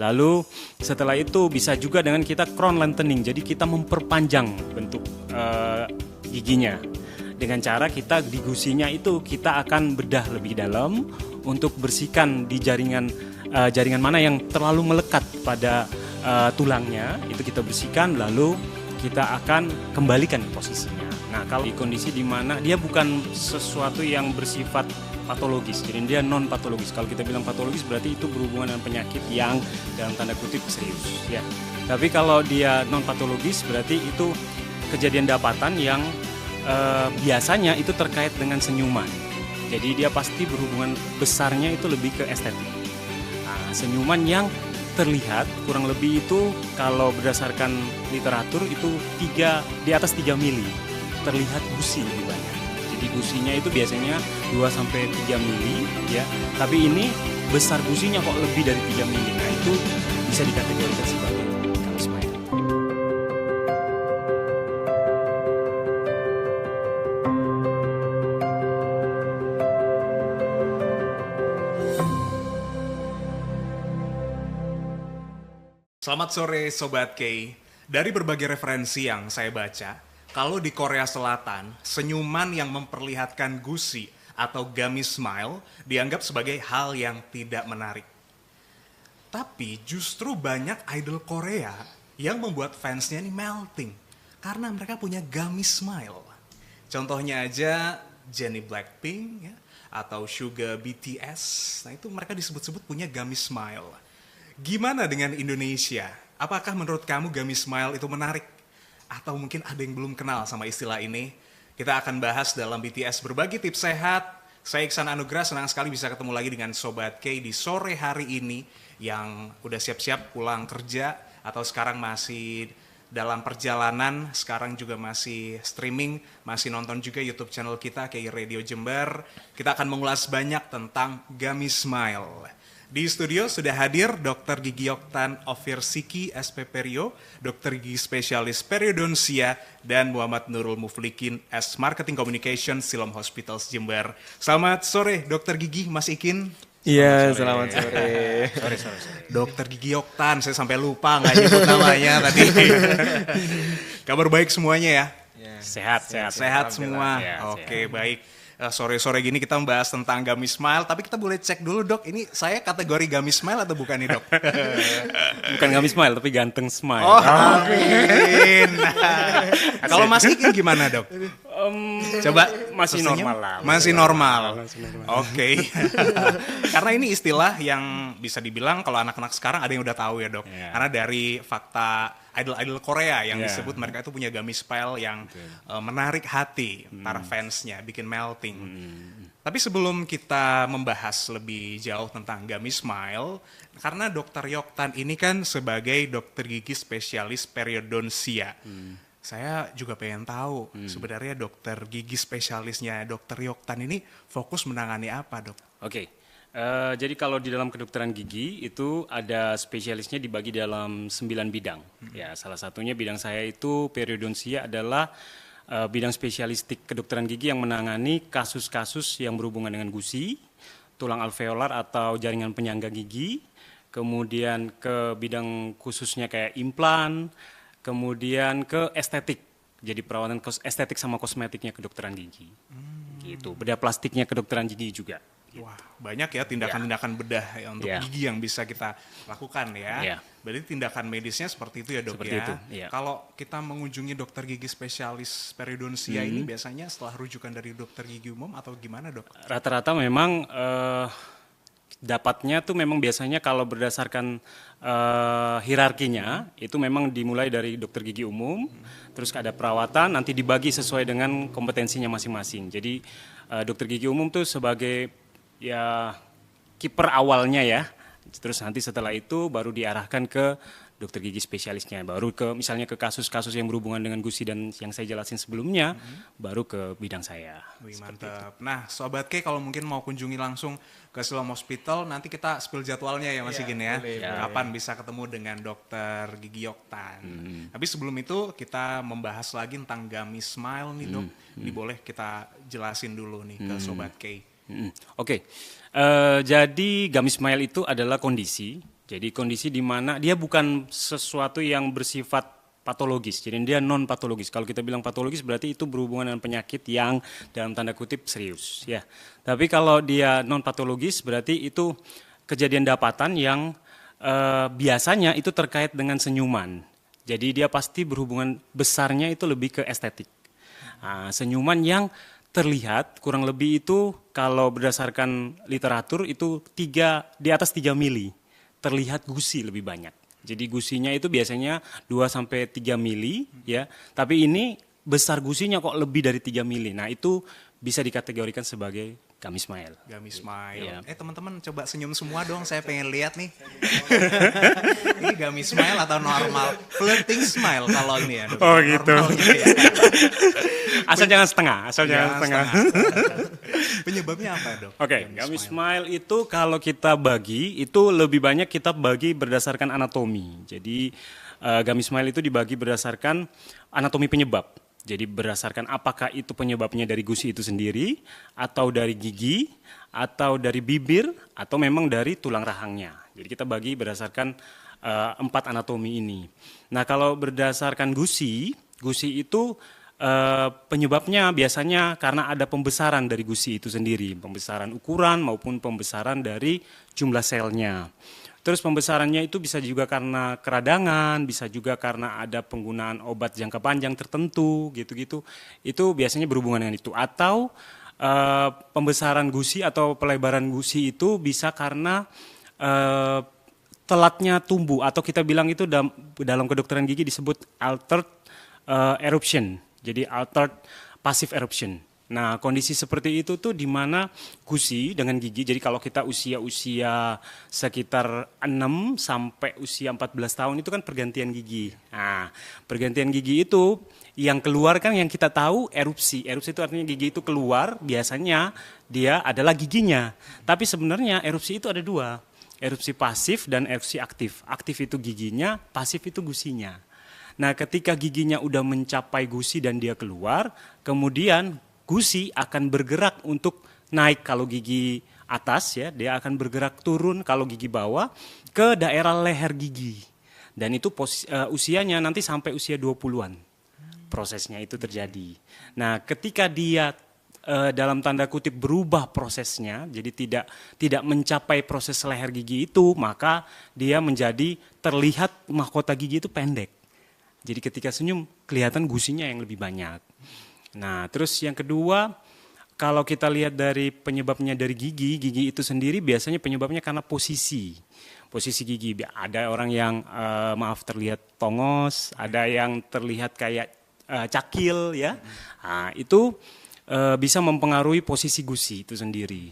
Lalu setelah itu bisa juga dengan kita crown lengthening, jadi kita memperpanjang bentuk giginya. Dengan cara kita di gusinya itu kita akan bedah lebih dalam untuk bersihkan di jaringan mana yang terlalu melekat pada tulangnya, itu kita bersihkan lalu kita akan kembalikan posisinya. Nah, kalau di kondisi di mana dia bukan sesuatu yang bersifat patologis, jadi dia non patologis. Kalau kita bilang patologis berarti itu berhubungan dengan penyakit yang dalam tanda kutip serius, ya. Tapi kalau dia non patologis berarti itu kejadian dapatan yang biasanya itu terkait dengan senyuman. Jadi dia pasti berhubungan besarnya itu lebih ke estetik. Nah, senyuman yang terlihat kurang lebih itu kalau berdasarkan literatur itu di atas 3 mili terlihat gusi lebih banyak. Jadi gusinya itu biasanya 2 sampai 3 mili ya. Tapi ini besar gusinya kok lebih dari 3 mili. Nah, itu bisa dikategorikan sebagai gummy smile. Selamat sore Sobat K. Dari berbagai referensi yang saya baca, kalau di Korea Selatan, senyuman yang memperlihatkan gusi atau gummy smile dianggap sebagai hal yang tidak menarik. Tapi justru banyak idol Korea yang membuat fansnya ini melting karena mereka punya gummy smile. Contohnya aja Jennie Blackpink ya, atau Suga BTS. Nah itu mereka disebut-sebut punya gummy smile. Gimana dengan Indonesia? Apakah menurut kamu gummy smile itu menarik? Atau mungkin ada yang belum kenal sama istilah ini? Kita akan bahas dalam BTS Berbagi Tips Sehat. Saya Iksan Anugrah, senang sekali bisa ketemu lagi dengan Sobat K di sore hari ini yang udah siap-siap pulang kerja atau sekarang masih dalam perjalanan, sekarang juga masih streaming, masih nonton juga YouTube channel kita, K Radio Jember. Kita akan mengulas banyak tentang gummy smile. Di studio sudah hadir Dr. Gigi Oktan Ovirsiki SPPRio, Dr. Gigi Spesialis Periodontia, dan Muhammad Nurul Muflikin S Marketing Communication Silom Hospitals Jember. Selamat sore Dr. Gigi, Mas Ikin. Iya, selamat sore. Sorry. Dr. Gigi Oktan, saya sampai lupa nggak nyebut namanya tadi. Kabar baik semuanya ya? Sehat. Sehat semua. Ya, Oke, baik. Sore-sore gini kita membahas tentang gummy smile, tapi kita boleh cek dulu dok, ini saya kategori gummy smile atau bukan nih dok? Bukan gummy smile tapi ganteng smile. Oh, amin. Kalau Mas Ikin gimana dok? Coba Masih sesenyum. normal lah. Masih normal. Oke. Karena ini istilah yang bisa dibilang kalau anak-anak sekarang ada yang udah tahu ya dok. Yeah. Karena dari fakta idol-idol Korea yang Yeah. disebut mereka itu punya gummy smile yang menarik hati para fansnya, bikin melting. Tapi sebelum kita membahas lebih jauh tentang gummy smile, karena Dr. Yoktan ini kan sebagai dokter gigi spesialis periodontia. Saya juga pengen tahu sebenarnya dokter gigi spesialisnya Dr. Yoktan ini fokus menangani apa dok? Oke. Jadi kalau di dalam kedokteran gigi itu ada spesialisnya dibagi dalam 9 bidang. Ya, salah satunya bidang saya itu periodontia adalah bidang spesialistik kedokteran gigi yang menangani kasus-kasus yang berhubungan dengan gusi, tulang alveolar atau jaringan penyangga gigi, kemudian ke bidang khususnya kayak implan, kemudian ke estetik. Jadi perawatan estetik sama kosmetiknya kedokteran gigi. Gitu. Bedah plastiknya kedokteran gigi juga. Wah, banyak ya tindakan-tindakan bedah ya untuk gigi yang bisa kita lakukan ya. Yeah. Berarti tindakan medisnya seperti itu ya dok Seperti ya. itu, iya. Kalau kita mengunjungi dokter gigi spesialis periodontia ini biasanya setelah rujukan dari dokter gigi umum atau gimana dok? Rata-rata memang dapatnya tuh memang biasanya kalau berdasarkan hierarkinya itu memang dimulai dari dokter gigi umum, terus ada perawatan, nanti dibagi sesuai dengan kompetensinya masing-masing. Jadi dokter gigi umum tuh sebagai ya kiper awalnya ya, terus nanti setelah itu baru diarahkan ke dokter gigi spesialisnya, baru ke misalnya ke kasus-kasus yang berhubungan dengan gusi dan yang saya jelasin sebelumnya, baru ke bidang saya. Wih mantap. Nah Sobat K kalau mungkin mau kunjungi langsung ke Silom Hospital, nanti kita spill jadwalnya ya Mas Igin ya. Kapan bisa ketemu dengan dokter Gigi Yoktan. Tapi sebelum itu kita membahas lagi tentang gummy smile nih dok. Ini boleh kita jelasin dulu nih ke Sobat K. Oke. Jadi gummy smile itu adalah kondisi. Jadi kondisi di mana dia bukan sesuatu yang bersifat patologis, jadi dia non patologis. Kalau kita bilang patologis berarti itu berhubungan dengan penyakit yang dalam tanda kutip serius, ya. Tapi kalau dia non patologis berarti itu kejadian dapatan yang biasanya itu terkait dengan senyuman. Jadi dia pasti berhubungan besarnya itu lebih ke estetik. Nah, senyuman yang terlihat kurang lebih itu kalau berdasarkan literatur itu di atas 3 mili. Terlihat gusi lebih banyak. Jadi gusinya itu biasanya 2 sampai 3 mili ya. Tapi ini besar gusinya kok lebih dari 3 mili. Nah, itu bisa dikategorikan sebagai gummy smile. Gummy smile. Iya. Teman-teman coba senyum semua dong, saya pengen lihat nih. Ini gummy smile atau normal? Flirting smile kalau ini ya. Dok. Oh, gitu. Normal gitu ya. Asal jangan setengah, Ya, setengah. Penyebabnya apa, Dok? Oke, gummy smile itu kalau kita bagi, itu lebih banyak kita bagi berdasarkan anatomi. Jadi gummy smile itu dibagi berdasarkan anatomi penyebab. Jadi berdasarkan apakah itu penyebabnya dari gusi itu sendiri, atau dari gigi, atau dari bibir, atau memang dari tulang rahangnya. Jadi kita bagi berdasarkan 4 anatomi ini. Nah, kalau berdasarkan gusi itu penyebabnya biasanya karena ada pembesaran dari gusi itu sendiri, pembesaran ukuran maupun pembesaran dari jumlah selnya. Terus pembesarannya itu bisa juga karena keradangan, bisa juga karena ada penggunaan obat jangka panjang tertentu, gitu-gitu. Itu biasanya berhubungan dengan itu. Atau pembesaran gusi atau pelebaran gusi itu bisa karena telatnya tumbuh, atau kita bilang itu dalam kedokteran gigi disebut altered eruption. Jadi altered passive eruption. Nah, kondisi seperti itu tuh di mana gusi dengan gigi, jadi kalau kita usia sekitar 6 sampai usia 14 tahun itu kan pergantian gigi. Nah, pergantian gigi itu yang keluar kan yang kita tahu erupsi. Erupsi itu artinya gigi itu keluar, biasanya dia adalah giginya. Tapi sebenarnya erupsi itu ada 2, erupsi pasif dan erupsi aktif. Aktif itu giginya, pasif itu gusinya. Nah, ketika giginya udah mencapai gusi dan dia keluar, kemudian gusi akan bergerak untuk naik kalau gigi atas ya, dia akan bergerak turun kalau gigi bawah ke daerah leher gigi. Dan itu usianya nanti sampai usia 20-an. Prosesnya itu terjadi. Nah, ketika dia dalam tanda kutip berubah prosesnya, jadi tidak mencapai proses leher gigi itu, maka dia menjadi terlihat mahkota gigi itu pendek. Jadi ketika senyum kelihatan gusinya yang lebih banyak. Nah, terus yang kedua, kalau kita lihat dari penyebabnya dari gigi itu sendiri biasanya penyebabnya karena posisi gigi. Ada orang yang terlihat tongos, ada yang terlihat kayak cakil ya. Nah, itu bisa mempengaruhi posisi gusi itu sendiri.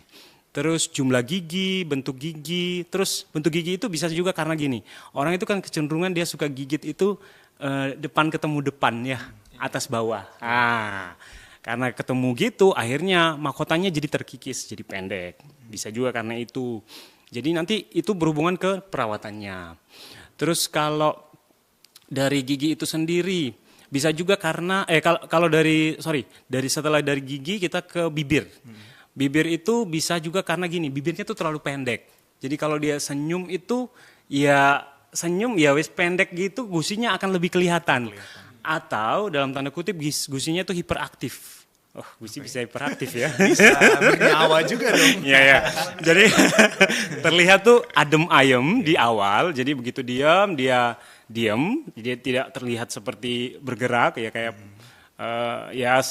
Terus jumlah gigi, bentuk gigi, terus bentuk gigi itu bisa juga karena gini. Orang itu kan kecenderungan dia suka gigit itu depan ketemu depan ya. Atas bawah. Karena ketemu gitu akhirnya mahkotanya jadi terkikis, jadi pendek. Bisa juga karena itu. Jadi nanti itu berhubungan ke perawatannya. Terus kalau dari gigi itu sendiri bisa juga karena kalau dari setelah dari gigi kita ke bibir. Bibir itu bisa juga karena gini, bibirnya tuh terlalu pendek. Jadi kalau dia senyum itu ya senyum ya wis pendek gitu, gusinya akan lebih kelihatan. Atau dalam tanda kutip gusinya itu hiperaktif. Oh, gusi bisa hiperaktif ya. Bisa bernyawa juga dong. Iya. Jadi terlihat tuh adem ayem di awal. Jadi begitu diam, dia diam. Dia tidak terlihat seperti bergerak ya kayak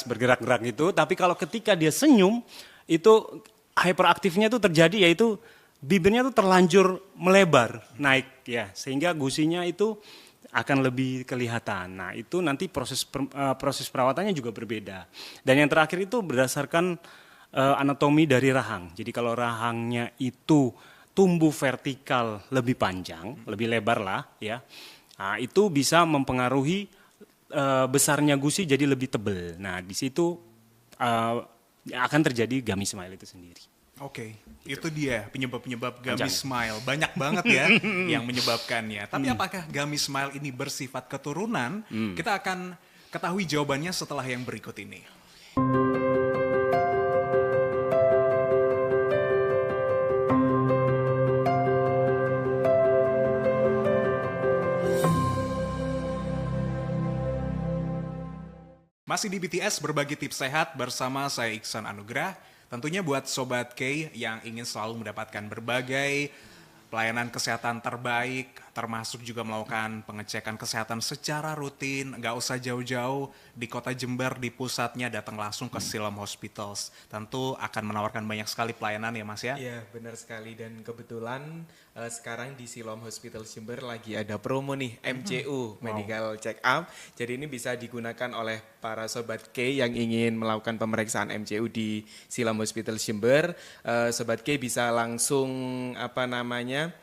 bergerak-gerak gitu. Tapi kalau ketika dia senyum itu hiperaktifnya tuh terjadi, yaitu bibirnya tuh terlanjur melebar naik ya, sehingga gusinya itu akan lebih kelihatan. Nah, itu nanti proses perawatannya juga berbeda. Dan yang terakhir itu berdasarkan anatomi dari rahang. Jadi kalau rahangnya itu tumbuh vertikal lebih panjang, lebih lebar lah ya. Nah, itu bisa mempengaruhi besarnya gusi jadi lebih tebal. Nah, di situ akan terjadi gummy smile itu sendiri. Oke, itu dia penyebab-penyebab gummy smile. Banyak banget ya yang menyebabkannya. Tapi apakah gummy smile ini bersifat keturunan? Kita akan ketahui jawabannya setelah yang berikut ini. Masih di BTS berbagi tips sehat bersama saya Iksan Anugrah. Tentunya buat Sobat K yang ingin selalu mendapatkan berbagai pelayanan kesehatan terbaik, termasuk juga melakukan pengecekan kesehatan secara rutin, nggak usah jauh-jauh, di kota Jember, di pusatnya datang langsung ke Siloam Hospitals. Tentu akan menawarkan banyak sekali pelayanan ya Mas ya? Iya benar sekali, dan kebetulan sekarang di Siloam Hospital Jember lagi ada promo nih, MCU, Medical Check Up. Jadi ini bisa digunakan oleh para Sobat K yang ingin melakukan pemeriksaan MCU di Siloam Hospital Jember. Sobat K bisa langsung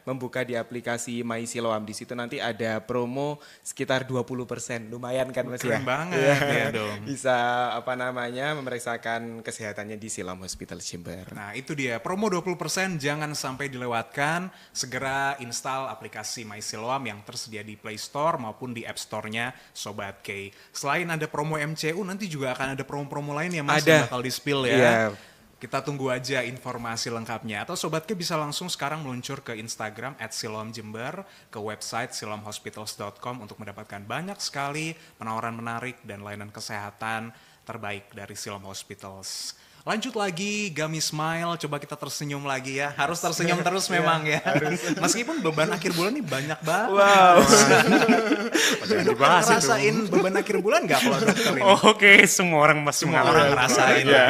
membuka di aplikasi My Siloam. Di situ nanti ada promo sekitar 20%. Lumayan kan Mas ya? Keren banget ya dong. Bisa memeriksakan kesehatannya di Siloam Hospital Jember. Nah itu dia, promo 20% jangan sampai dilewatkan. Segera install aplikasi My Siloam yang tersedia di Play Store maupun di App Store-nya Sobat K. Selain ada promo MCU, nanti juga akan ada promo-promo lain ya Mas yang bakal di-spill ya. Iya. Kita tunggu aja informasi lengkapnya. Atau Sobat K bisa langsung sekarang meluncur ke Instagram @siloamjember, ke website siloamhospitals.com untuk mendapatkan banyak sekali penawaran menarik dan layanan kesehatan terbaik dari Siloam Hospitals. Lanjut lagi, Gummy Smile, coba kita tersenyum lagi ya. Harus tersenyum terus memang ya. Meskipun beban akhir bulan ini banyak banget. Wow. Ngerasain beban akhir bulan nggak kalau dokter ini? Oke, semua orang masih Semua orang mengalami. ngerasain ya.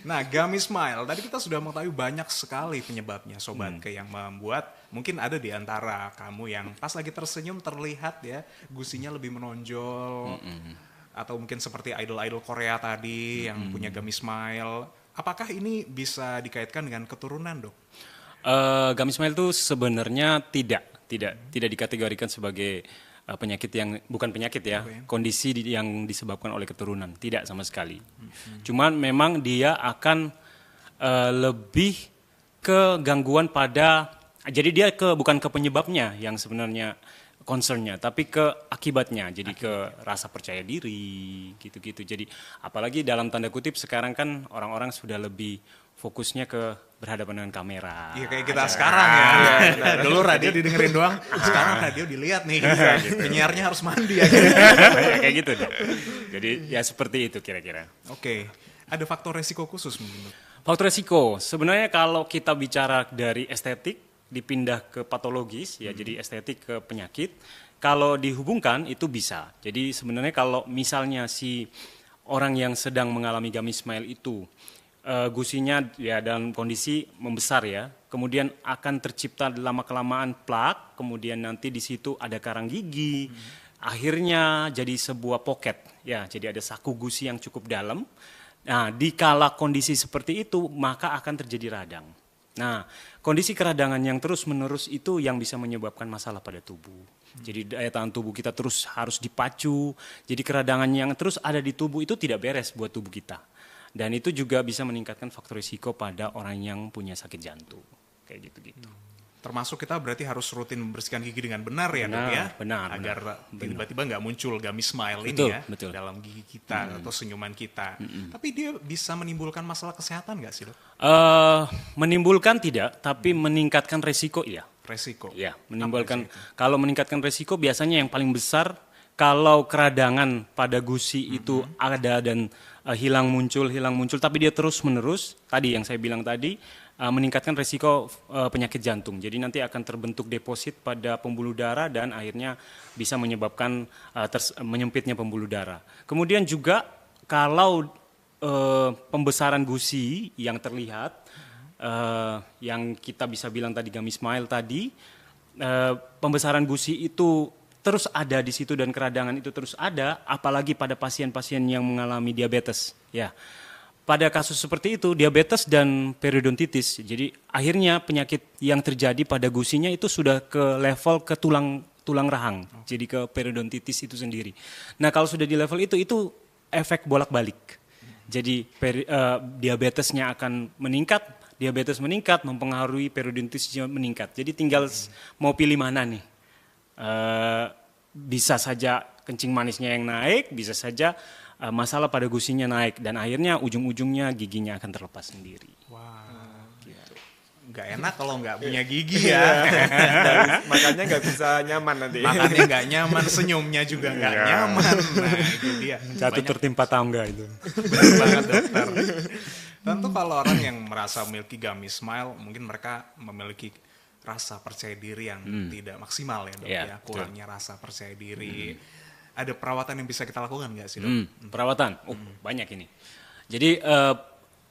Nah, Gummy Smile, tadi kita sudah mengetahui banyak sekali penyebabnya Sobat K yang membuat mungkin ada di antara kamu yang pas lagi tersenyum terlihat ya gusinya lebih menonjol. Atau mungkin seperti idol-idol Korea tadi yang punya Gummy Smile. Apakah ini bisa dikaitkan dengan keturunan, Dok? Gummy Smile itu sebenarnya tidak dikategorikan sebagai penyakit yang bukan penyakit ya, kondisi yang disebabkan oleh keturunan, tidak sama sekali. Cuman memang dia akan lebih ke gangguan pada, jadi dia bukan ke penyebabnya yang sebenarnya concernnya, tapi ke akibatnya, jadi ke rasa percaya diri, gitu-gitu. Jadi apalagi dalam tanda kutip sekarang kan orang-orang sudah lebih fokusnya ke berhadapan dengan kamera. Iya kayak kita sekarang ya. Dulu radio didengerin doang, sekarang radio dilihat nih. Penyiarnya harus mandi ya. Kayak gitu dong. Jadi ya seperti itu kira-kira. Oke, ada faktor resiko khusus mungkin, Dok? Faktor resiko, sebenarnya kalau kita bicara dari estetik, dipindah ke patologis, ya jadi estetik ke penyakit, kalau dihubungkan itu bisa. Jadi sebenarnya kalau misalnya si orang yang sedang mengalami Gummy Smile itu, gusinya ya dalam kondisi membesar ya, kemudian akan tercipta lama-kelamaan plak, kemudian nanti di situ ada karang gigi, akhirnya jadi sebuah pocket, ya jadi ada saku gusi yang cukup dalam. Nah, di kala kondisi seperti itu, maka akan terjadi radang. Nah, kondisi keradangan yang terus-menerus itu yang bisa menyebabkan masalah pada tubuh. Jadi daya tahan tubuh kita terus harus dipacu. Jadi keradangan yang terus ada di tubuh itu tidak beres buat tubuh kita. Dan itu juga bisa meningkatkan faktor risiko pada orang yang punya sakit jantung. Kayak gitu-gitu. Termasuk kita berarti harus rutin membersihkan gigi dengan benar ya, Dok ya? Benar. Agar tiba-tiba nggak muncul Gummy Smile Betul, ini ya betul. dalam gigi kita atau senyuman kita. Tapi dia bisa menimbulkan masalah kesehatan nggak sih, Dok? Menimbulkan tidak, tapi meningkatkan resiko iya. Resiko. Ya, menimbulkan. Kalau meningkatkan resiko biasanya yang paling besar kalau keradangan pada gusi itu ada dan hilang muncul, tapi dia terus menerus. Tadi yang saya bilang tadi meningkatkan resiko penyakit jantung. Jadi nanti akan terbentuk deposit pada pembuluh darah dan akhirnya bisa menyebabkan menyempitnya pembuluh darah. Kemudian juga kalau pembesaran gusi yang terlihat, yang kita bisa bilang tadi Gummy Smile tadi, pembesaran gusi itu terus ada di situ dan keradangan itu terus ada, apalagi pada pasien-pasien yang mengalami diabetes. Ya, pada kasus seperti itu diabetes dan periodontitis, jadi akhirnya penyakit yang terjadi pada gusinya itu sudah ke level ke tulang rahang, jadi ke periodontitis itu sendiri. Nah kalau sudah di level itu efek bolak-balik. Jadi diabetesnya akan meningkat, diabetes meningkat mempengaruhi periodontitisnya meningkat. Jadi tinggal mau pilih mana nih. Bisa saja kencing manisnya yang naik, bisa saja masalah pada gusinya naik dan akhirnya ujung-ujungnya giginya akan terlepas sendiri. Wow. Gitu. nggak enak kalau nggak punya gigi ya. Makanya nggak bisa nyaman nanti. Makannya nggak nyaman, senyumnya juga nggak nyaman. Nah itu dia. Jatuh tertimpa tangga itu. Benar banget dokter. Tentu kalau orang yang merasa memiliki gummy smile, mungkin mereka memiliki rasa percaya diri yang tidak maksimal ya dok ya. Kurangnya rasa percaya diri. Ada perawatan yang bisa kita lakukan nggak sih dok? Perawatan, banyak ini. Jadi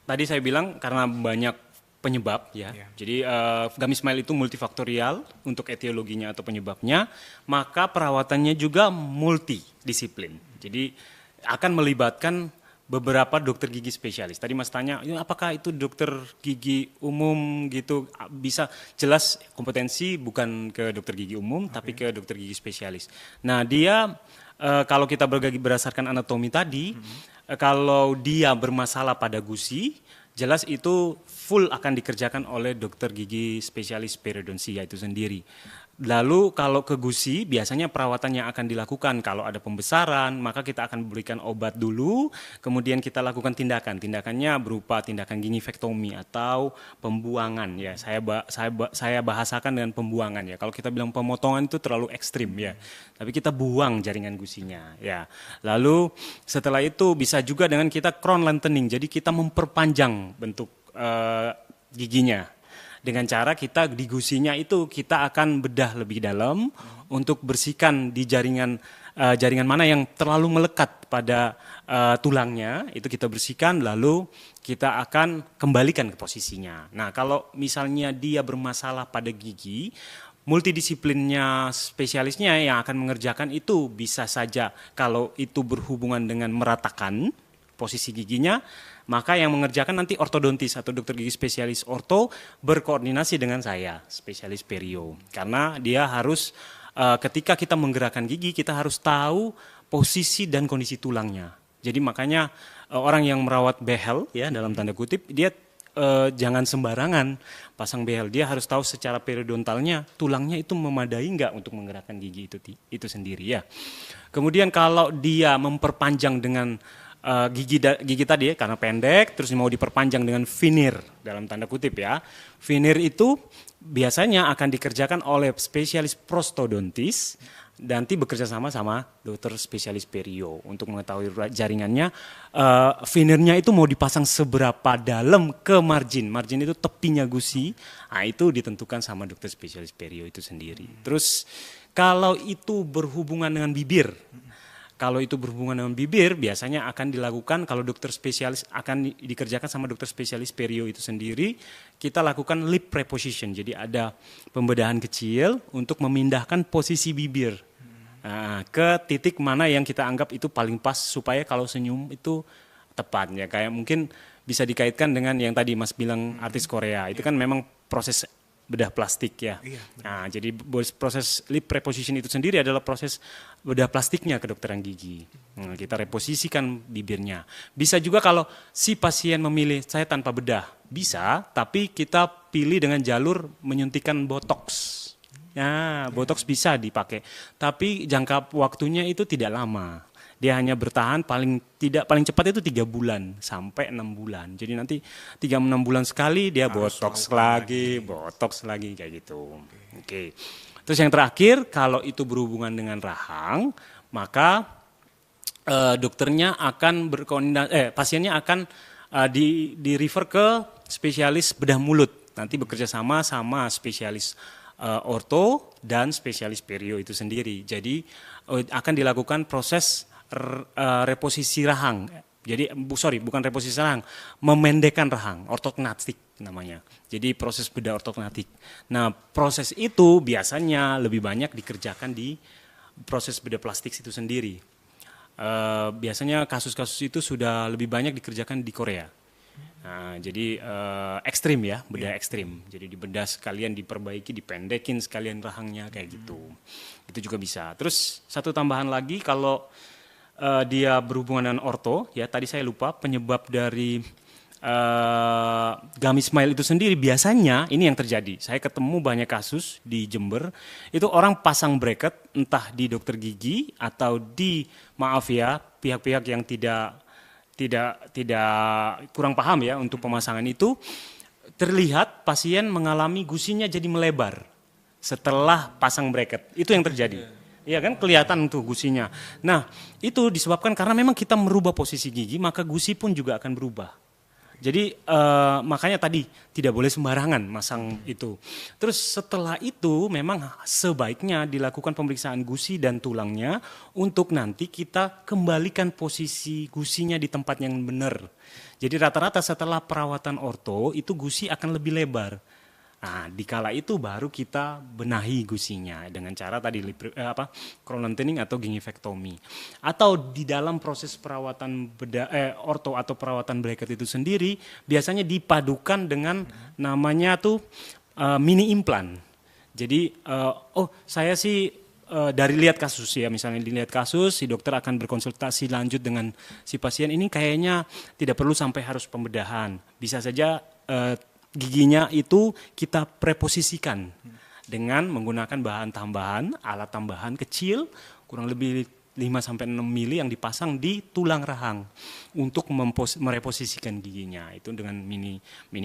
tadi saya bilang karena banyak penyebab ya. Jadi gummy smile itu multifaktorial untuk etiologinya atau penyebabnya, maka perawatannya juga multidisiplin. Jadi akan melibatkan beberapa dokter gigi spesialis. Tadi Mas tanya, apakah itu dokter gigi umum gitu? Bisa jelas kompetensi bukan ke dokter gigi umum, tapi ke dokter gigi spesialis. Nah dia kalau kita berdasarkan anatomi tadi, kalau dia bermasalah pada gusi, jelas itu full akan dikerjakan oleh dokter gigi spesialis periodontia itu sendiri. Lalu kalau ke gusi biasanya perawatan yang akan dilakukan kalau ada pembesaran maka kita akan berikan obat dulu, kemudian kita lakukan tindakan. Tindakannya berupa tindakan gingivektomi atau pembuangan ya. Saya bahasakan dengan pembuangan ya. Kalau kita bilang pemotongan itu terlalu ekstrim ya. Tapi kita buang jaringan gusinya ya. Lalu setelah itu bisa juga dengan kita crown lengthening. Jadi kita memperpanjang bentuk giginya. Dengan cara kita di gusinya itu kita akan bedah lebih dalam untuk bersihkan di jaringan mana yang terlalu melekat pada tulangnya, itu kita bersihkan lalu kita akan kembalikan ke posisinya. Nah kalau misalnya dia bermasalah pada gigi, multidisiplinnya spesialisnya yang akan mengerjakan itu bisa saja kalau itu berhubungan dengan meratakan posisi giginya, maka yang mengerjakan nanti ortodontis atau dokter gigi spesialis orto berkoordinasi dengan saya, spesialis perio. Karena dia harus ketika kita menggerakkan gigi, kita harus tahu posisi dan kondisi tulangnya. Jadi makanya orang yang merawat behel ya dalam tanda kutip, dia jangan sembarangan pasang behel. Dia harus tahu secara periodontalnya tulangnya itu memadai enggak untuk menggerakkan gigi itu sendiri ya. Kemudian kalau dia memperpanjang dengan gigi tadi ya, karena pendek terus mau diperpanjang dengan veneer dalam tanda kutip ya. Veneer itu biasanya akan dikerjakan oleh spesialis prostodontis nanti bekerja sama dokter spesialis perio untuk mengetahui jaringannya. Veneernya itu mau dipasang seberapa dalam ke margin itu tepinya gusi. Nah itu ditentukan sama dokter spesialis perio itu sendiri. Terus kalau itu berhubungan dengan bibir, biasanya akan dilakukan kalau dokter spesialis akan dikerjakan sama dokter spesialis perio itu sendiri. Kita lakukan lip reposition, jadi ada pembedahan kecil untuk memindahkan posisi bibir ke titik mana yang kita anggap itu paling pas supaya kalau senyum itu tepat ya. Kayak mungkin bisa dikaitkan dengan yang tadi Mas bilang artis Korea, itu kan memang proses bedah plastik ya. Nah, jadi proses lip reposition itu sendiri adalah proses bedah plastiknya kedokteran gigi. Nah, kita reposisikan bibirnya. Bisa juga kalau si pasien memilih saya tanpa bedah, bisa, tapi kita pilih dengan jalur menyuntikkan botox. Ya, botox bisa dipakai, tapi jangka waktunya itu tidak lama. Dia hanya bertahan paling cepat itu 3 bulan sampai 6 bulan. Jadi nanti 3-6 bulan sekali dia botox lagi kayak gitu. Oke. Terus yang terakhir kalau itu berhubungan dengan rahang, maka dokternya akan pasiennya akan di refer ke spesialis bedah mulut. Nanti bekerja sama spesialis orto dan spesialis perio itu sendiri. Jadi akan dilakukan proses reposisi rahang. Jadi bukan reposisi rahang, memendekkan rahang, ortognatik namanya. Jadi proses bedah ortognatik. Nah, proses itu biasanya lebih banyak dikerjakan di proses bedah plastik itu sendiri. Biasanya kasus-kasus itu sudah lebih banyak dikerjakan di Korea. Nah, jadi ekstrim ya, bedah ekstrim. Jadi dibedah sekalian diperbaiki, dipendekin sekalian rahangnya kayak gitu. Itu juga bisa. Terus satu tambahan lagi kalau dia berhubungan dengan orto, ya tadi saya lupa penyebab dari gummy smile itu sendiri biasanya ini yang terjadi. Saya ketemu banyak kasus di Jember, itu orang pasang bracket entah di dokter gigi atau di pihak-pihak yang tidak kurang paham ya untuk pemasangan itu terlihat pasien mengalami gusinya jadi melebar setelah pasang bracket. Itu yang terjadi. Iya kan, kelihatan tuh gusinya. Nah, itu disebabkan karena memang kita merubah posisi gigi, maka gusi pun juga akan berubah. Jadi makanya tadi tidak boleh sembarangan masang itu. Terus setelah itu memang sebaiknya dilakukan pemeriksaan gusi dan tulangnya untuk nanti kita kembalikan posisi gusinya di tempat yang benar. Jadi rata-rata setelah perawatan orto itu gusi akan lebih lebar. Nah, dikala itu baru kita benahi gusinya dengan cara tadi crown lengthening atau gingivectomy. Atau di dalam proses perawatan orto atau perawatan bracket itu sendiri biasanya dipadukan dengan namanya tuh mini implant. Jadi saya sih dari lihat kasus ya, misalnya dilihat kasus, si dokter akan berkonsultasi lanjut dengan si pasien ini kayaknya tidak perlu sampai harus pembedahan. Bisa saja giginya itu kita preposisikan dengan menggunakan bahan tambahan, alat tambahan kecil, kurang lebih 5-6 mili yang dipasang di tulang rahang untuk mereposisikan giginya itu dengan mini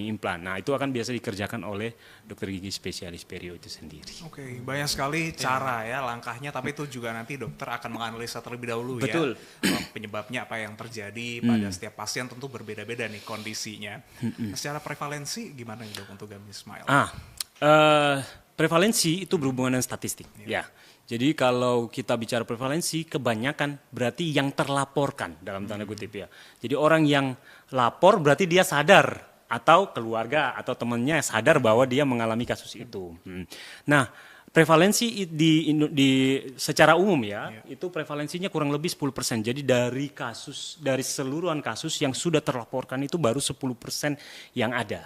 implant. Nah, itu akan biasa dikerjakan oleh dokter gigi spesialis perio itu sendiri. Oke, banyak sekali cara ya langkahnya, tapi itu juga nanti dokter akan menganalisa terlebih dahulu. Betul. Ya penyebabnya apa yang terjadi pada setiap pasien tentu berbeda-beda nih kondisinya. Secara prevalensi gimana nih dok untuk gummy smile? Prevalensi itu berhubungan dengan statistik. Ya. Jadi kalau kita bicara prevalensi, kebanyakan berarti yang terlaporkan dalam tanda kutip ya. Jadi orang yang lapor berarti dia sadar atau keluarga atau temannya sadar bahwa dia mengalami kasus itu. Nah, prevalensi secara umum ya, itu prevalensinya kurang lebih 10%. Jadi dari keseluruhan kasus yang sudah terlaporkan itu baru 10% yang ada.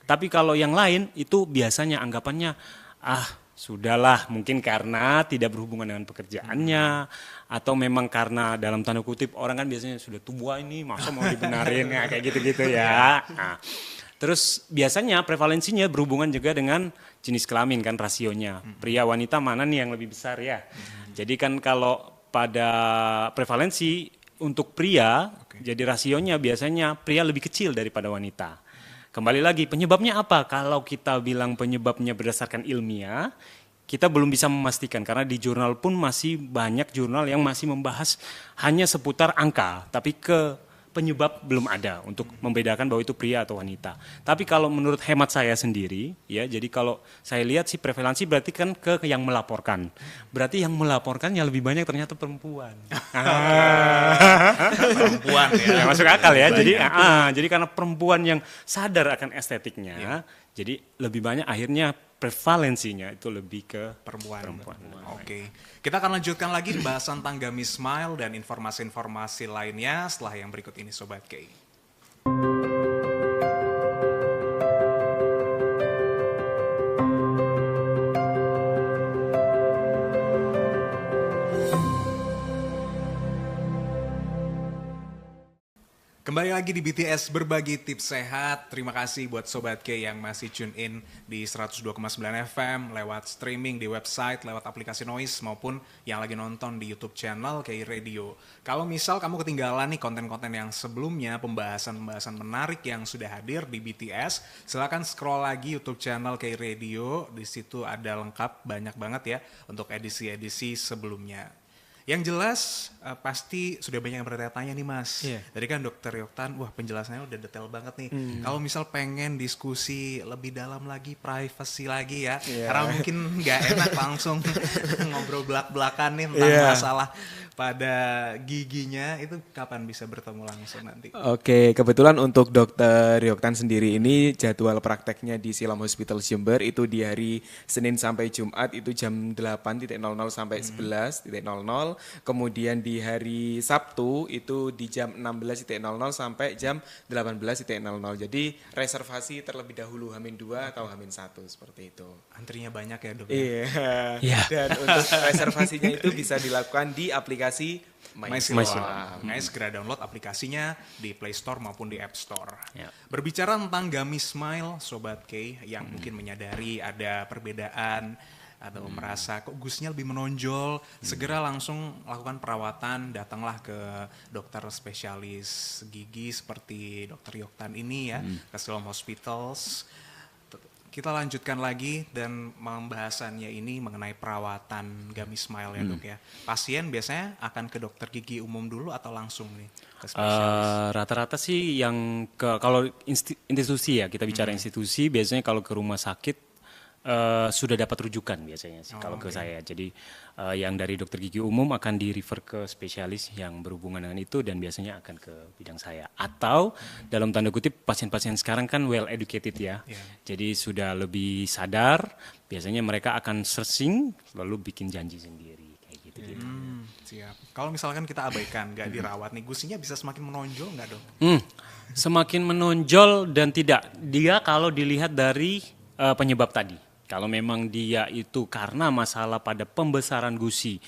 Tapi kalau yang lain itu biasanya anggapannya sudahlah, mungkin karena tidak berhubungan dengan pekerjaannya atau memang karena dalam tanda kutip orang kan biasanya sudah tua ini masa mau dibenarin ya kayak gitu-gitu ya. Nah, terus biasanya prevalensinya berhubungan juga dengan jenis kelamin kan rasionya. Pria wanita mana nih yang lebih besar ya. Jadi kan kalau pada prevalensi untuk pria jadi rasionya biasanya pria lebih kecil daripada wanita. Kembali lagi, penyebabnya apa? Kalau kita bilang penyebabnya berdasarkan ilmiah, kita belum bisa memastikan karena di jurnal pun masih banyak jurnal yang masih membahas hanya seputar angka, tapi penyebab belum ada untuk membedakan bahwa itu pria atau wanita. Tapi kalau menurut hemat saya sendiri, ya, jadi kalau saya lihat sih prevalensi berarti kan ke yang melaporkan. Berarti yang melaporkan yang lebih banyak ternyata perempuan. Perempuan ya. Masuk akal ya. Jadi karena perempuan yang sadar akan estetiknya, jadi lebih banyak akhirnya prevalensinya itu lebih ke perempuan. Oke. Kita akan lanjutkan lagi pembahasan tentang gummy smile dan informasi-informasi lainnya setelah yang berikut ini Sobat K. Kembali lagi di BTS Berbagi Tips Sehat. Terima kasih buat Sobat K yang masih tune in di 102,9 FM lewat streaming di website, lewat aplikasi Noise maupun yang lagi nonton di YouTube channel K Radio. Kalau misal kamu ketinggalan nih konten-konten yang sebelumnya, pembahasan-pembahasan menarik yang sudah hadir di BTS, silakan scroll lagi YouTube channel K Radio. Di situ ada lengkap banyak banget ya untuk edisi-edisi sebelumnya. Yang jelas pasti sudah banyak yang bertanya-tanya nih Mas. Tadi kan Dokter Yoktan, wah penjelasannya udah detail banget nih. Kalau misal pengen diskusi lebih dalam lagi, privacy lagi ya. Karena mungkin nggak enak langsung ngobrol belak-belakan nih tentang masalah pada giginya, itu kapan bisa bertemu langsung nanti? Oke, kebetulan untuk Dokter Yoktan sendiri ini jadwal prakteknya di Siloam Hospital Jember itu di hari Senin sampai Jumat itu jam 8.00 sampai 11.00. Kemudian di hari Sabtu itu di jam 16.00 sampai jam 18.00. Jadi reservasi terlebih dahulu H-2 atau H-1 seperti itu. Antrinya banyak ya dok? Iya. Dan untuk reservasinya itu bisa dilakukan di aplikasi MySiloam. Segera download aplikasinya di Play Store maupun di App Store. Berbicara tentang gummy smile, Sobat K yang mungkin menyadari ada perbedaan atau merasa kok gusnya lebih menonjol, segera langsung lakukan perawatan, datanglah ke dokter spesialis gigi seperti Dokter Yoktan ini ya, ke Siloam Hospitals. kita lanjutkan lagi dan pembahasannya ini mengenai perawatan Gummy Smile ya dok ya. Pasien biasanya akan ke dokter gigi umum dulu atau langsung nih ke spesialis? Rata-rata sih yang kalau institusi ya, kita bicara institusi, biasanya kalau ke rumah sakit sudah dapat rujukan biasanya sih kalau ke saya. Jadi yang dari dokter gigi umum akan di-refer ke spesialis yang berhubungan dengan itu dan biasanya akan ke bidang saya. Atau dalam tanda kutip pasien-pasien sekarang kan well educated ya. Jadi sudah lebih sadar, biasanya mereka akan searching lalu bikin janji sendiri kayak gitu-gitu. Siap. Kalau misalkan kita abaikan, nggak dirawat nih, gusinya bisa semakin menonjol nggak dok? Semakin menonjol dan tidak. Dia kalau dilihat dari penyebab tadi. Kalau memang dia itu karena masalah pada pembesaran gusi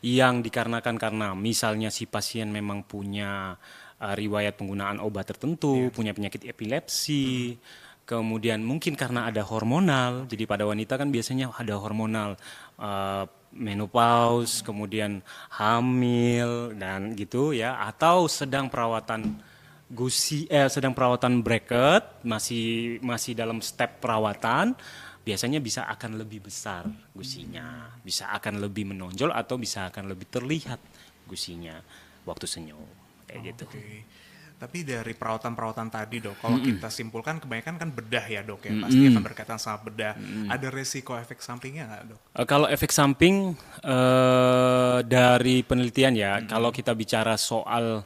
yang dikarenakan karena misalnya si pasien memang punya riwayat penggunaan obat tertentu, punya penyakit epilepsi, kemudian mungkin karena ada hormonal, jadi pada wanita kan biasanya ada hormonal menopause, kemudian hamil dan gitu ya, atau sedang perawatan sedang perawatan bracket, masih dalam step perawatan, biasanya bisa akan lebih besar gusinya, bisa akan lebih menonjol atau bisa akan lebih terlihat gusinya waktu senyum kayak gitu. Oke. Tapi dari perawatan-perawatan tadi dok, kalau kita simpulkan kebanyakan kan bedah ya dok ya, pasti akan berkaitan sama bedah. Ada resiko efek sampingnya nggak dok? Kalau efek samping dari penelitian ya, kalau kita bicara soal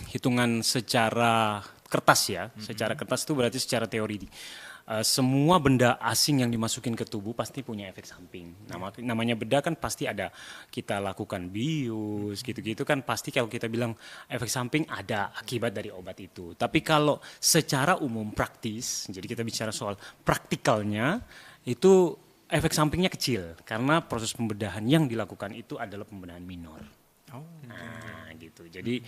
hitungan secara kertas ya, secara kertas itu berarti secara teori. Semua benda asing yang dimasukin ke tubuh pasti punya efek samping. Namanya bedah kan pasti ada, kita lakukan bius gitu-gitu kan pasti kalau kita bilang efek samping ada akibat dari obat itu. Tapi kalau secara umum praktis, jadi kita bicara soal praktikalnya, itu efek sampingnya kecil karena proses pembedahan yang dilakukan itu adalah pembedahan minor. Nah gitu. Jadi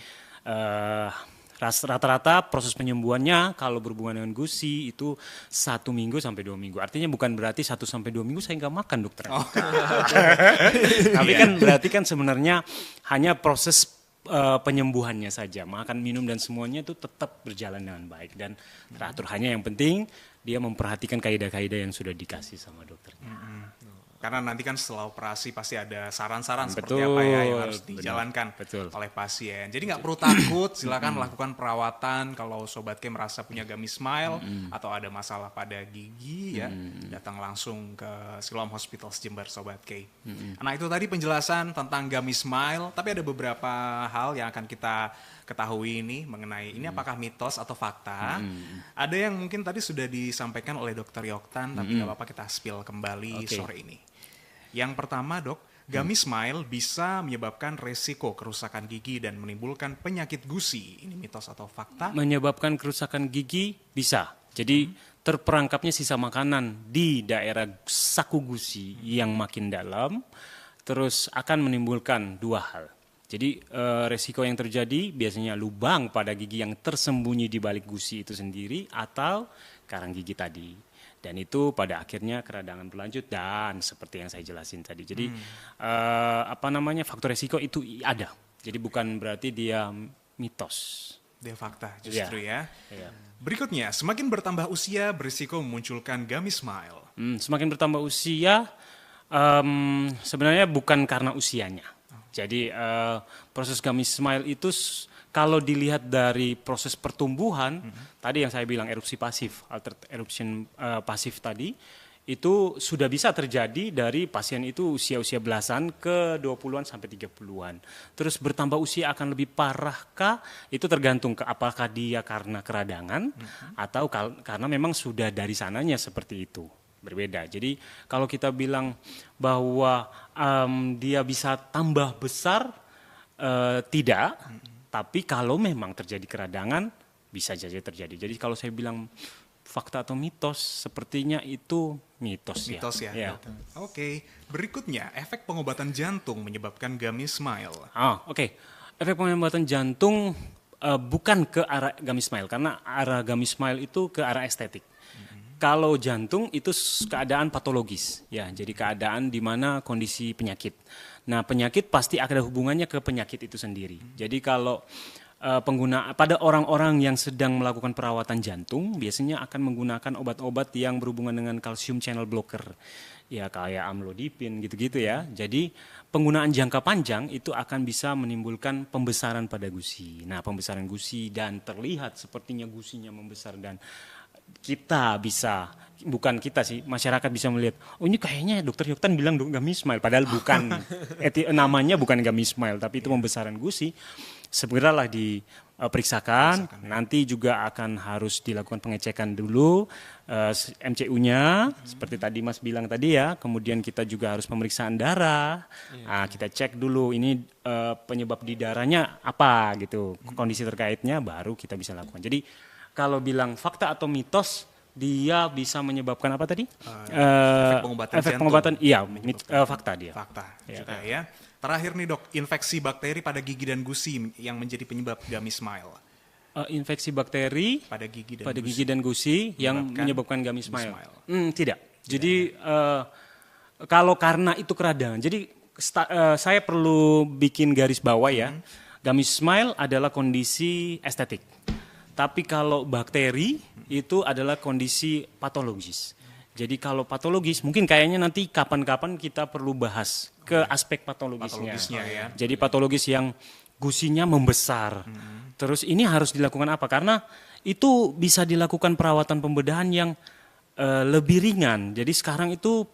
rata-rata proses penyembuhannya kalau berhubungan dengan gusi itu 1 minggu sampai 2 minggu. Artinya bukan berarti 1 sampai 2 minggu saya nggak makan dokter. Tapi kan berarti kan sebenarnya hanya proses penyembuhannya saja. Makan, minum dan semuanya itu tetap berjalan dengan baik dan teratur. Hanya yang penting dia memperhatikan kaidah-kaidah yang sudah dikasih sama dokternya. Karena nanti kan setelah operasi pasti ada saran-saran seperti apa ya yang harus dijalankan oleh pasien. Jadi nggak perlu takut, silakan lakukan perawatan kalau Sobat K merasa punya Gummy Smile atau ada masalah pada gigi ya, datang langsung ke Siloam Hospital Jember Sobat K. Nah itu tadi penjelasan tentang Gummy Smile, tapi ada beberapa hal yang akan kita ketahui ini mengenai ini apakah mitos atau fakta. Ada yang mungkin tadi sudah disampaikan oleh Dr. Yoktan, tapi nggak apa-apa kita spill kembali sore ini. Yang pertama dok, Gummy Smile bisa menyebabkan resiko kerusakan gigi dan menimbulkan penyakit gusi. Ini mitos atau fakta? Menyebabkan kerusakan gigi bisa. Jadi terperangkapnya sisa makanan di daerah saku gusi yang makin dalam, terus akan menimbulkan 2 hal. Jadi resiko yang terjadi biasanya lubang pada gigi yang tersembunyi di balik gusi itu sendiri atau karang gigi tadi. Dan itu pada akhirnya keradangan berlanjut dan seperti yang saya jelasin tadi. Jadi faktor resiko itu ada. Jadi bukan berarti dia mitos. Dia fakta justru ya. Yeah. Berikutnya, semakin bertambah usia berisiko memunculkan Gummy Smile. Semakin bertambah usia sebenarnya bukan karena usianya. Jadi proses Gummy Smile itu kalau dilihat dari proses pertumbuhan, tadi yang saya bilang erupsi pasif, altered eruption pasif tadi, itu sudah bisa terjadi dari pasien itu usia-usia belasan ke 20-an sampai 30-an. Terus bertambah usia akan lebih parahkah? Itu tergantung ke apakah dia karena keradangan atau karena memang sudah dari sananya seperti itu. Berbeda. Jadi kalau kita bilang bahwa dia bisa tambah besar, tidak. Tapi kalau memang terjadi keradangan, bisa saja terjadi. Jadi kalau saya bilang fakta atau mitos, sepertinya itu mitos ya. Mitos ya. Oke. Berikutnya, efek pengobatan jantung menyebabkan Gummy Smile. Oke. Efek pengobatan jantung bukan ke arah Gummy Smile, karena arah Gummy Smile itu ke arah estetik. Kalau jantung itu keadaan patologis, ya. Jadi keadaan di mana kondisi penyakit. Nah, penyakit pasti ada hubungannya ke penyakit itu sendiri. Jadi kalau pada orang-orang yang sedang melakukan perawatan jantung biasanya akan menggunakan obat-obat yang berhubungan dengan kalsium channel blocker. Ya kayak amlodipin gitu-gitu ya. Jadi penggunaan jangka panjang itu akan bisa menimbulkan pembesaran pada gusi. Nah, pembesaran gusi dan terlihat sepertinya gusinya membesar dan kita bisa, bukan kita sih, masyarakat bisa melihat, oh ini kayaknya dokter Yoktan bilang gummy smile, padahal bukan, namanya bukan gummy smile, tapi itu pembesaran gusi. Segeralah diperiksakan, nanti juga akan harus dilakukan pengecekan dulu MCU-nya, seperti tadi Mas bilang tadi ya, kemudian kita juga harus pemeriksaan darah, kita cek dulu ini penyebab di darahnya apa gitu, kondisi terkaitnya baru kita bisa lakukan. Jadi kalau bilang fakta atau mitos, dia bisa menyebabkan apa tadi? Efek pengobatan, iya, fakta dia. Fakta juga ya. Terakhir nih dok, infeksi bakteri pada gigi dan gusi yang menjadi penyebab gummy smile. Infeksi bakteri pada gigi dan gusi yang menyebabkan gummy smile. Tidak. Jadi kalau karena itu keradangan, jadi saya perlu bikin garis bawah ya. Gummy smile adalah kondisi estetik. Tapi kalau bakteri itu adalah kondisi patologis. Jadi kalau patologis mungkin kayaknya nanti kapan-kapan kita perlu bahas ke aspek patologisnya ya. Jadi patologis yang gusinya membesar. Terus ini harus dilakukan apa? Karena itu bisa dilakukan perawatan pembedahan yang lebih ringan. Jadi sekarang itu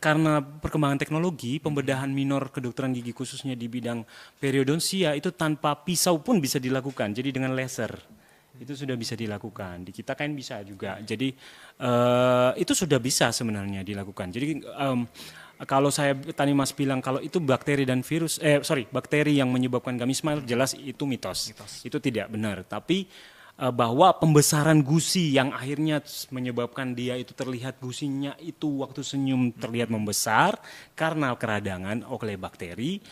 karena perkembangan teknologi, pembedahan minor kedokteran gigi khususnya di bidang periodontia itu tanpa pisau pun bisa dilakukan. Jadi dengan laser. Itu sudah bisa dilakukan, di kita kan bisa juga. Jadi itu sudah bisa sebenarnya dilakukan. Jadi kalau saya tadi Mas bilang kalau itu bakteri dan virus, bakteri yang menyebabkan gummy smile, jelas itu mitos. Itu tidak benar. Tapi bahwa pembesaran gusi yang akhirnya menyebabkan dia itu terlihat gusinya itu waktu senyum terlihat membesar karena keradangan oleh bakteri,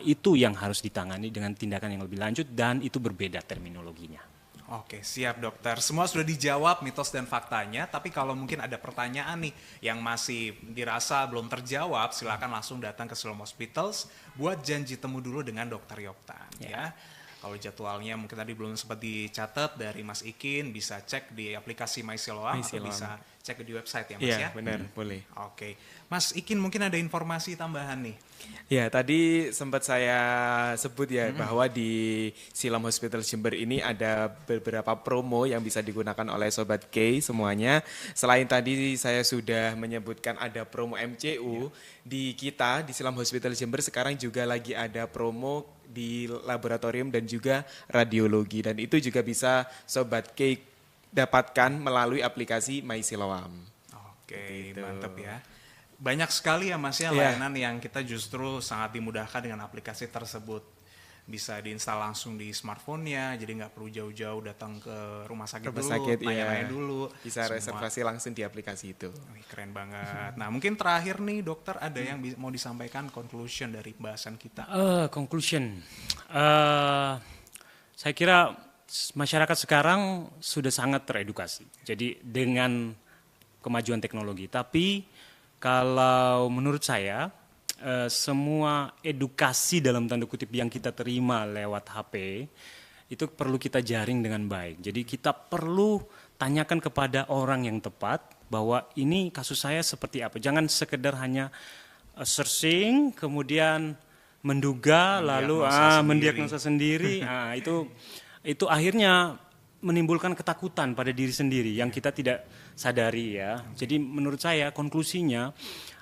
itu yang harus ditangani dengan tindakan yang lebih lanjut dan itu berbeda terminologinya. Oke, siap dokter. Semua sudah dijawab mitos dan faktanya, tapi kalau mungkin ada pertanyaan nih yang masih dirasa belum terjawab, silakan langsung datang ke Siloam Hospitals buat janji temu dulu dengan dokter Yoktan ya. Kalau jadwalnya mungkin tadi belum sempat dicatat dari Mas Ikin, bisa cek di aplikasi My Siloam atau bisa cek di website ya Mas ya? Iya, benar, boleh. Oke. Mas Ikin mungkin ada informasi tambahan nih. Ya, tadi sempat saya sebut ya bahwa di Siloam Hospital Jember ini ada beberapa promo yang bisa digunakan oleh Sobat K semuanya. Selain tadi saya sudah menyebutkan ada promo MCU, di kita di Siloam Hospital Jember sekarang juga lagi ada promo di laboratorium dan juga radiologi. Dan itu juga bisa Sobat K dapatkan melalui aplikasi My Siloam. Oke, mantap ya. Banyak sekali ya Mas ya layanan yang kita justru sangat dimudahkan dengan aplikasi tersebut. Bisa diinstal langsung di smartphone-nya, jadi nggak perlu jauh-jauh datang ke rumah sakit tanya-tanya dulu. Bisa reservasi langsung di aplikasi itu. Wih, keren banget. Nah mungkin terakhir nih dokter ada yang mau disampaikan conclusion dari pembahasan kita. Saya kira masyarakat sekarang sudah sangat teredukasi. Jadi dengan kemajuan teknologi, tapi kalau menurut saya semua edukasi dalam tanda kutip yang kita terima lewat HP itu perlu kita jaring dengan baik. Jadi kita perlu tanyakan kepada orang yang tepat bahwa ini kasus saya seperti apa. Jangan sekedar hanya searching kemudian menduga lalu mendiagnosa sendiri. Itu akhirnya menimbulkan ketakutan pada diri sendiri yang kita tidak sadari ya. Jadi menurut saya konklusinya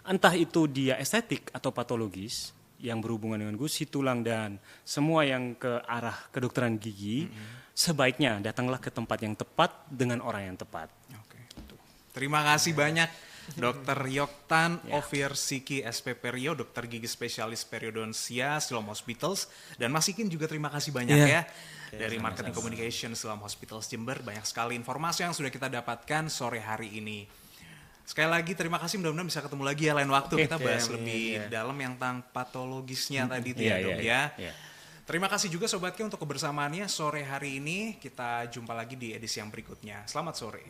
entah itu dia estetik atau patologis yang berhubungan dengan gusi, tulang dan semua yang ke arah kedokteran gigi, sebaiknya datanglah ke tempat yang tepat dengan orang yang tepat. Oke. Terima kasih banyak Dr. Yoktan Ovier Siki SPP Rio, dokter gigi spesialis periodontia Siloam Hospitals, dan Mas Ikin juga terima kasih banyak ya. Dari Marketing Communication Siloam Hospitals Jember, banyak sekali informasi yang sudah kita dapatkan sore hari ini. Sekali lagi terima kasih, mudah-mudahan bisa ketemu lagi ya lain waktu kita bahas lebih dalam yang tentang patologisnya tadi itu ya dok ya. Terima kasih juga Sobat K untuk kebersamaannya sore hari ini. Kita jumpa lagi di edisi yang berikutnya. Selamat sore.